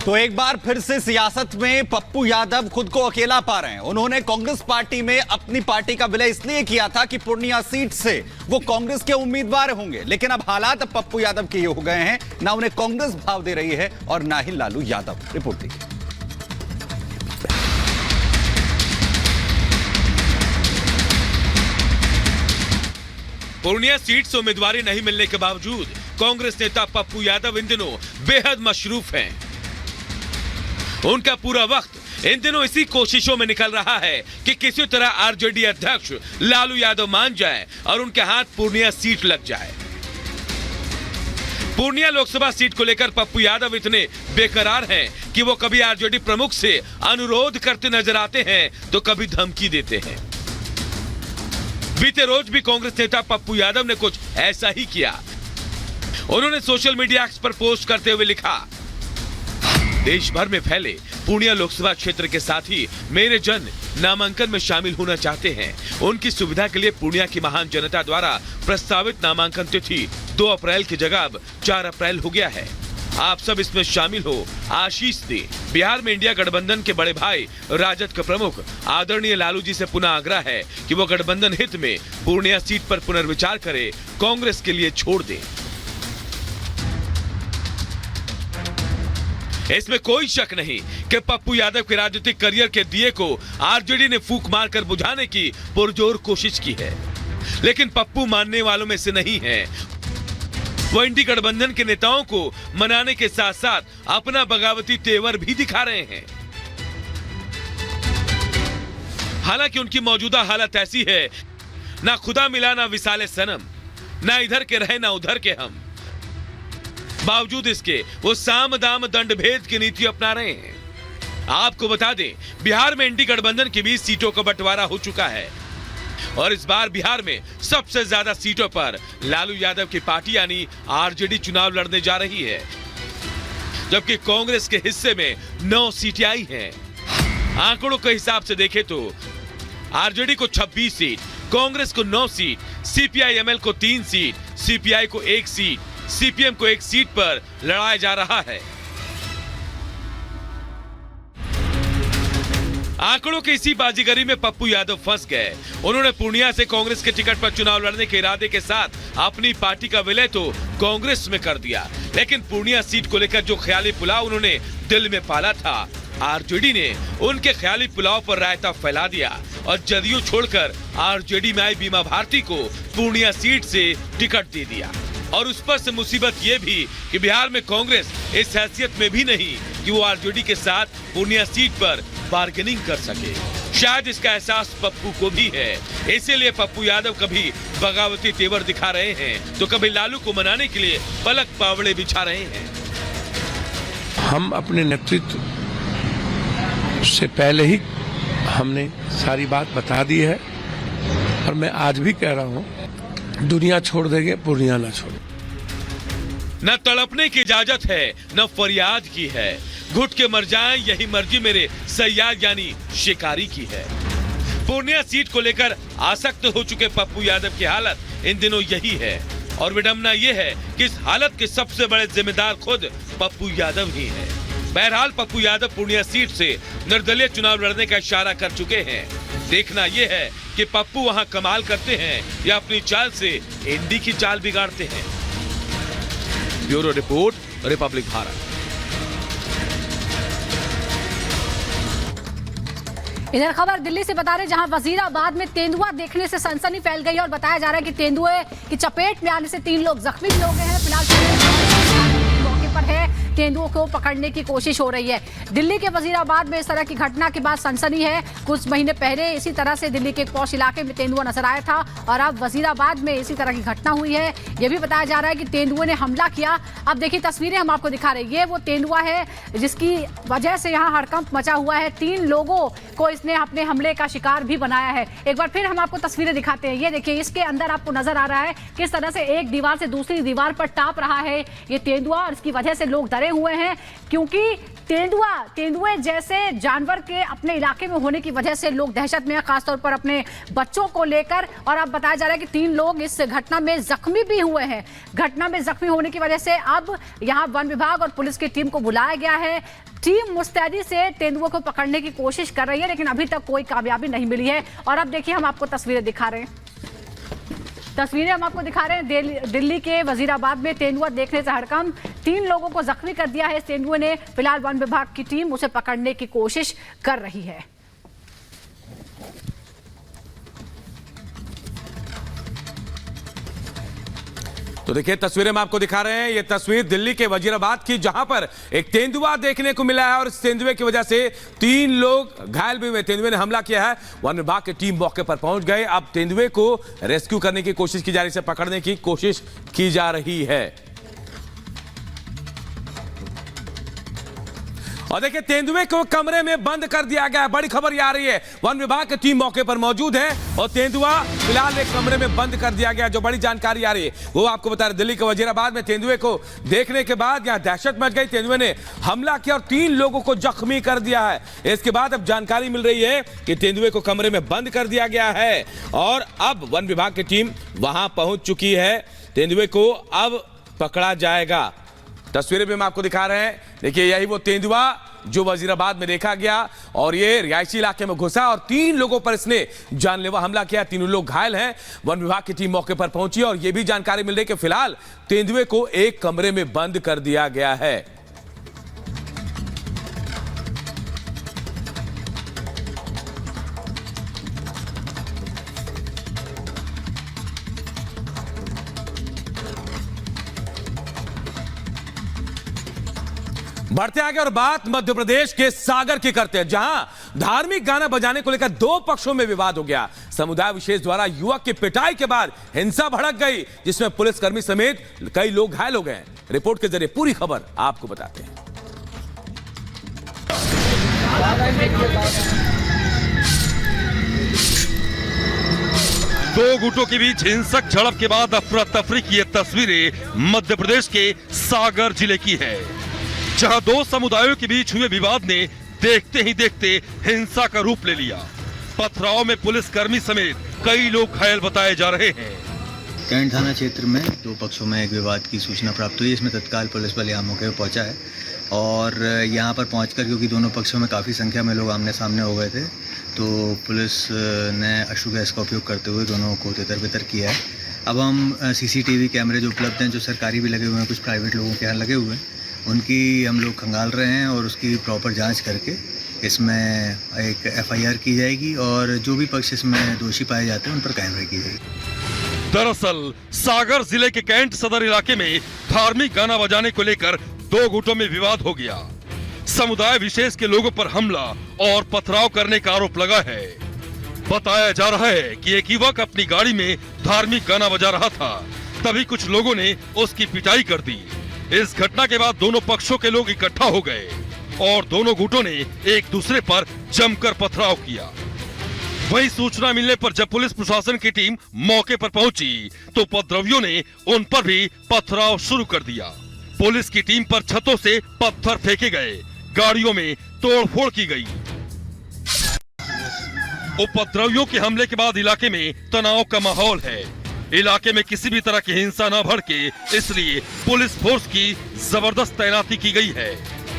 तो एक बार फिर से सियासत में पप्पू यादव खुद को अकेला पा रहे हैं। उन्होंने कांग्रेस पार्टी में अपनी पार्टी का विलय इसलिए किया था कि पूर्णिया सीट से वो कांग्रेस के उम्मीदवार होंगे, लेकिन अब हालात पप्पू यादव के ये हो गए हैं, ना उन्हें कांग्रेस भाव दे रही है और ना ही लालू यादव। रिपोर्ट देखिए। पूर्णिया सीट से उम्मीदवारी नहीं मिलने के बावजूद कांग्रेस नेता पप्पू यादव इन दिनों बेहद मशरूफ हैं। उनका पूरा वक्त इन दिनों इसी कोशिशों में निकल रहा है कि किसी तरह आरजेडी अध्यक्ष लालू यादव मान जाए और उनके हाथ पूर्णिया सीट लग जाए। पूर्णिया लोकसभा सीट को लेकर पप्पू यादव इतने बेकरार हैं कि वो कभी आरजेडी प्रमुख से अनुरोध करते नजर आते हैं तो कभी धमकी देते हैं। बीते रोज भी कांग्रेस नेता पप्पू यादव ने कुछ ऐसा ही किया। उन्होंने सोशल मीडिया एक्स पर पोस्ट करते हुए लिखा, देश भर में फैले पूर्णिया लोकसभा क्षेत्र के साथी मेरे जन नामांकन में शामिल होना चाहते हैं। उनकी सुविधा के लिए पूर्णिया की महान जनता द्वारा प्रस्तावित नामांकन तिथि 2 अप्रैल की जगह अब 4 अप्रैल हो गया है। आप सब इसमें शामिल हो, आशीष दें। बिहार में इंडिया गठबंधन के बड़े भाई राजद के प्रमुख आदरणीय लालू जी से पुनः आग्रह है कि वो गठबंधन हित में पूर्णिया सीट पर पुनर्विचार करें, कांग्रेस के लिए छोड़ दें। इसमें कोई शक नहीं कि पप्पू यादव के राजनीतिक करियर के दिए को आरजेडी ने फूंक मारकर बुझाने की पुरजोर कोशिश की है, लेकिन पप्पू मानने वालों में से नहीं है। वो इंडी गठबंधन के नेताओं को मनाने के साथ साथ अपना बगावती तेवर भी दिखा रहे हैं। हालांकि उनकी मौजूदा हालत ऐसी है, ना खुदा मिला ना विसाले सनम, ना इधर के रहे ना उधर के हम। बावजूद इसके वो साम दाम दंड भेद की नीति अपना रहे हैं। आपको बता दें, बिहार में इंडी गठबंधन की 20 सीटों का बंटवारा हो चुका है और इस बार बिहार में सबसे ज्यादा सीटों पर लालू यादव की पार्टी यानी आरजेडी चुनाव लड़ने जा रही है, जबकि कांग्रेस के हिस्से में 9 सीटें आई हैं। आंकड़ों के हिसाब से देखें तो आरजेडी को 26 सीट, कांग्रेस को 9 सीट, सीपीआई-एमएल को 3 सीट, सीपीआई को 1 सीट, सीपीएम को 1 सीट पर लड़ाया जा रहा है। आंकड़ों की इसी बाजीगरी में पप्पू यादव फंस गए। उन्होंने पूर्णिया से कांग्रेस के टिकट पर चुनाव लड़ने के इरादे के साथ अपनी पार्टी का विलय तो कांग्रेस में कर दिया, लेकिन पूर्णिया सीट को लेकर जो ख्याली पुलाव उन्होंने दिल में पाला था, आरजेडी ने उनके ख्याली पुलाव पर रायता फैला दिया और जदयू छोड़कर आरजेडी में आई बीमा भारती को पूर्णिया सीट से टिकट दे दिया। और उस पर से मुसीबत ये भी कि बिहार में कांग्रेस इस हैसियत में भी नहीं कि वो आरजेडी के साथ पूर्णिया सीट पर बार्गेनिंग कर सके। शायद इसका एहसास पप्पू को भी है, इसीलिए पप्पू यादव कभी बगावती तेवर दिखा रहे हैं तो कभी लालू को मनाने के लिए पलक पावड़े बिछा रहे हैं। हम अपने नेतृत्व से पहले ही हमने सारी बात बता दी है और मैं आज भी कह रहा हूँ, दुनिया छोड़ देंगे, पूर्णिया ना छोड़। न तड़पने की इजाजत है न फरियाद की है, घुट के मर जाएं यही मर्जी मेरे सयाद यानी शिकारी की है। पूर्णिया सीट को लेकर आसक्त हो चुके पप्पू यादव की हालत इन दिनों यही है और विडंबना यह है कि इस हालत के सबसे बड़े जिम्मेदार खुद पप्पू यादव ही हैं। बहरहाल पप्पू यादव पूर्णिया सीट से निर्दलीय चुनाव लड़ने का इशारा कर चुके हैं। देखना यह है कि पप्पू वहां कमाल करते हैं या अपनी चाल से इंडी की चाल बिगाड़ते हैं। Bureau report, Republic Bharat. इधर खबर दिल्ली से बता रहे, जहां वजीराबाद में तेंदुआ देखने से सनसनी फैल गई और बताया जा रहा है कि तेंदुए की चपेट में आने से 3 लोग जख्मी भी हो गए हैं। फिलहाल मौके पर है, तेंदुओं को पकड़ने की कोशिश हो रही है। दिल्ली के वजीराबाद में इस तरह की घटना के बाद सनसनी है। कुछ महीने पहले इसी तरह से दिल्ली के एक पौष इलाके में तेंदुआ नजर आया था और अब वजीराबाद में इसी तरह की घटना हुई है। यह भी बताया जा रहा है कि तेंदुए ने हमला किया। अब देखिए तस्वीरें हम आपको दिखा रहे हैं, ये वो तेंदुआ है जिसकी वजह से यहाँ हड़कंप मचा हुआ है। 3 लोगों को इसने अपने हमले का शिकार भी बनाया है। एक बार फिर हम आपको तस्वीरें दिखाते हैं। ये देखिए, इसके अंदर आपको नजर आ रहा है किस तरह से एक दीवार से दूसरी दीवार पर टाप रहा है ये तेंदुआ और इसकी वजह से लोग डरे डरे हुए हैं, क्योंकि तेंदुए जैसे जानवर के अपने इलाके में होने की वजह से लोग दहशत में हैं, खासतौर पर अपने बच्चों को लेकर। और अब बताया जा रहा है कि 3 लोग इस घटना में जख्मी भी हुए हैं। घटना में जख्मी होने की वजह से अब यहां वन विभाग और पुलिस की टीम को बुलाया गया है। टीम मुस्तैदी से तेंदुओं को पकड़ने की कोशिश कर रही है, लेकिन अभी तक कोई कामयाबी नहीं मिली है। और अब देखिए, हम आपको तस्वीरें दिखा रहे हैं। दिल्ली के वजीराबाद में तेंदुआ देखने से हड़कंप, 3 लोगों को जख्मी कर दिया है इस तेंदुए ने। फिलहाल वन विभाग की टीम उसे पकड़ने की कोशिश कर रही है। तो देखिए, तस्वीरें हम आपको दिखा रहे हैं। ये तस्वीर दिल्ली के वजीराबाद की, जहां पर एक तेंदुआ देखने को मिला है और इस तेंदुए की वजह से 3 लोग घायल भी हुए। तेंदुए ने हमला किया है। वन विभाग की टीम मौके पर पहुंच गए। अब तेंदुए को रेस्क्यू करने की कोशिश की जा रही है, इसे पकड़ने की कोशिश की जा रही है। और देखिए, तेंदुए को कमरे में बंद कर दिया गया है। बड़ी खबर ये आ रही है, वन विभाग की टीम मौके पर मौजूद है और तेंदुआ फिलहाल एक कमरे में बंद कर दिया गया। जो बड़ी जानकारी आ रही है वो आपको बता रहे। दिल्ली के वजीराबाद में तेंदुए को देखने के बाद यहां दहशत मच गई। तेंदुए ने हमला किया और 3 लोगों को जख्मी कर दिया है। इसके बाद अब जानकारी मिल रही है कि तेंदुए को कमरे में बंद कर दिया गया है और अब वन विभाग की टीम वहां पहुंच चुकी है। तेंदुए को अब पकड़ा जाएगा। तस्वीरें भी हम आपको दिखा रहे हैं। देखिए, यही वो तेंदुआ जो वजीराबाद में देखा गया और ये रिहायशी इलाके में घुसा और 3 लोगों पर इसने जानलेवा हमला किया। 3 लोग घायल हैं। वन विभाग की टीम मौके पर पहुंची और यह भी जानकारी मिल रही है कि फिलहाल तेंदुए को एक कमरे में बंद कर दिया गया है। बढ़ते आगे और बात मध्य प्रदेश के सागर की करते हैं, जहां धार्मिक गाना बजाने को लेकर 2 पक्षों में विवाद हो गया। समुदाय विशेष द्वारा युवक की पिटाई के बाद हिंसा भड़क गई, जिसमें पुलिसकर्मी समेत कई लोग घायल हो गए। रिपोर्ट के जरिए पूरी खबर आपको बताते हैं। दो गुटों के बीच हिंसक झड़प के बाद अफरा तफरी की ये तस्वीरें मध्य प्रदेश के सागर जिले की है, जहां 2 समुदायों के बीच हुए विवाद ने देखते ही देखते हिंसा का रूप ले लिया। पथराव में पुलिसकर्मी समेत कई लोग घायल बताए जा रहे हैं। कैंट थाना क्षेत्र में 2 पक्षों में एक विवाद की सूचना प्राप्त हुई। इसमें तत्काल पुलिस बल यहाँ मौके पर पहुंचा है और यहाँ पर पहुंचकर, क्योंकि दोनों पक्षों में काफ़ी संख्या में लोग आमने सामने हो गए थे, तो पुलिस ने अश्रु गैस का उपयोग करते हुए दोनों को तितर-बितर किया है। अब हम CCTV कैमरे जो उपलब्ध हैं, जो सरकारी भी लगे हुए हैं, कुछ प्राइवेट लोगों के यहाँ लगे हुए हैं, उनकी हम लोग खंगाल रहे हैं और उसकी प्रॉपर जांच करके इसमें एक FIR की जाएगी और जो भी पक्ष इसमें दोषी पाए जाते हैं उन पर कार्रवाई की जाएगी। दरअसल सागर जिले के कैंट सदर इलाके में धार्मिक गाना बजाने को लेकर 2 गुटों में विवाद हो गया। समुदाय विशेष के लोगों पर हमला और पथराव करने का आरोप लगा है। बताया जा रहा है कि एक युवक अपनी गाड़ी में धार्मिक गाना बजा रहा था, तभी कुछ लोगों ने उसकी पिटाई कर दी। इस घटना के बाद दोनों पक्षों के लोग इकट्ठा हो गए और दोनों गुटों ने एक दूसरे पर जमकर पथराव किया। वहीं सूचना मिलने पर जब पुलिस प्रशासन की टीम मौके पर पहुंची तो उपद्रवियों ने उन पर भी पथराव शुरू कर दिया। पुलिस की टीम पर छतों से पत्थर फेंके गए, गाड़ियों में तोड़फोड़ की गई। उपद्रवियों के हमले के बाद इलाके में तनाव का माहौल है। इलाके में किसी भी तरह की हिंसा न भड़के, इसलिए पुलिस फोर्स की जबरदस्त तैनाती की गई है।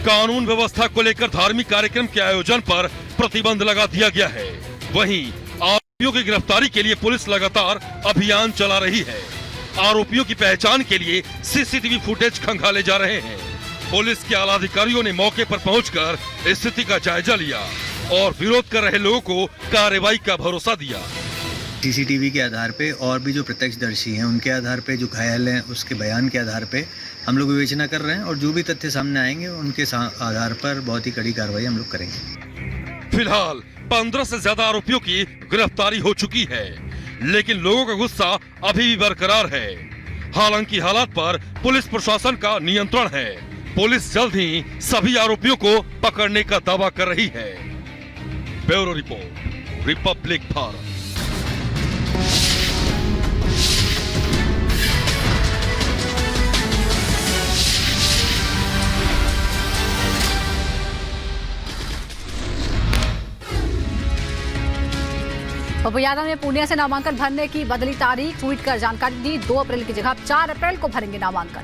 कानून व्यवस्था को लेकर धार्मिक कार्यक्रम के आयोजन पर प्रतिबंध लगा दिया गया है। वहीं आरोपियों की गिरफ्तारी के लिए पुलिस लगातार अभियान चला रही है। आरोपियों की पहचान के लिए CCTV फुटेज खंगाले जा रहे हैं। पुलिस के आला अधिकारियों ने मौके पर पहुंचकर स्थिति का जायजा लिया और विरोध कर रहे लोगों को कार्रवाई का भरोसा दिया। CCTV के आधार पे और भी जो प्रत्यक्षदर्शी हैं उनके आधार पे, जो घायल हैं उसके बयान के आधार पे हम लोग विवेचना कर रहे हैं और जो भी तथ्य सामने आएंगे उनके आधार पर बहुत ही कड़ी कार्रवाई हम लोग करेंगे। फिलहाल 15 से ज्यादा आरोपियों की गिरफ्तारी हो चुकी है, लेकिन लोगों का गुस्सा अभी भी बरकरार है। हालांकि हालात पर पुलिस प्रशासन का नियंत्रण है। पुलिस जल्द ही सभी आरोपियों को पकड़ने का दावा कर रही है। Bureau report, Republic Bharat. Pappu Yadav ने पूर्णिया से नामांकन भरने की बदली तारीख, ट्वीट कर जानकारी दी। 2 अप्रैल की जगह 4 अप्रैल को भरेंगे नामांकन।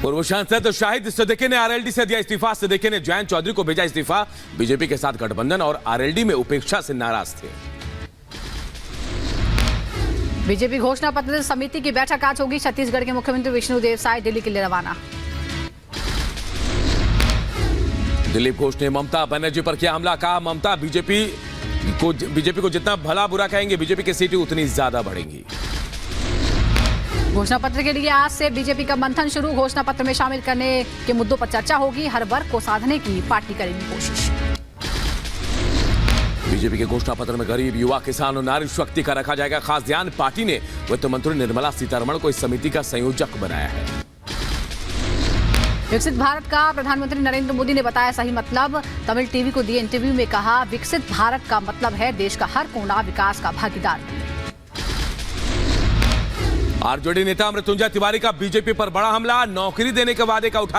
पूर्व सांसद शाहिद सिद्दीकी ने आरएलडी से दिया इस्तीफा। सिद्दीकी ने जयंत चौधरी को भेजा इस्तीफा। बीजेपी के साथ गठबंधन और आरएलडी में उपेक्षा से नाराज थे। बीजेपी घोषणा पत्र समिति की बैठक आज होगी। छत्तीसगढ़ के मुख्यमंत्री विष्णुदेव साय दिल्ली के लिए रवाना। दिलीप घोष ने ममता बनर्जी पर किया हमला। कहा ममता बीजेपी को जितना भला बुरा कहेंगे, बीजेपी की सीटें उतनी ज्यादा बढ़ेंगी। घोषणा पत्र के लिए आज से बीजेपी का मंथन शुरू। घोषणा पत्र में शामिल करने के मुद्दों पर चर्चा होगी। हर वर्ग को साधने की पार्टी करेगी कोशिश। बीजेपी के घोषणा पत्र में गरीब, युवा, किसान और नारी शक्ति का रखा जाएगा खास ध्यान। पार्टी ने वित्त मंत्री निर्मला सीतारमण को इस समिति का संयोजक बनाया है। विकसित भारत का प्रधानमंत्री नरेंद्र मोदी ने बताया सही मतलब। तमिल टीवी को दिए इंटरव्यू में कहा, विकसित भारत का मतलब है देश का हर कोना विकास का भागीदार। आरजेडी नेता मृत्युंजय तिवारी का बीजेपी पर बड़ा हमला। नौकरी देने के वादे का उठाया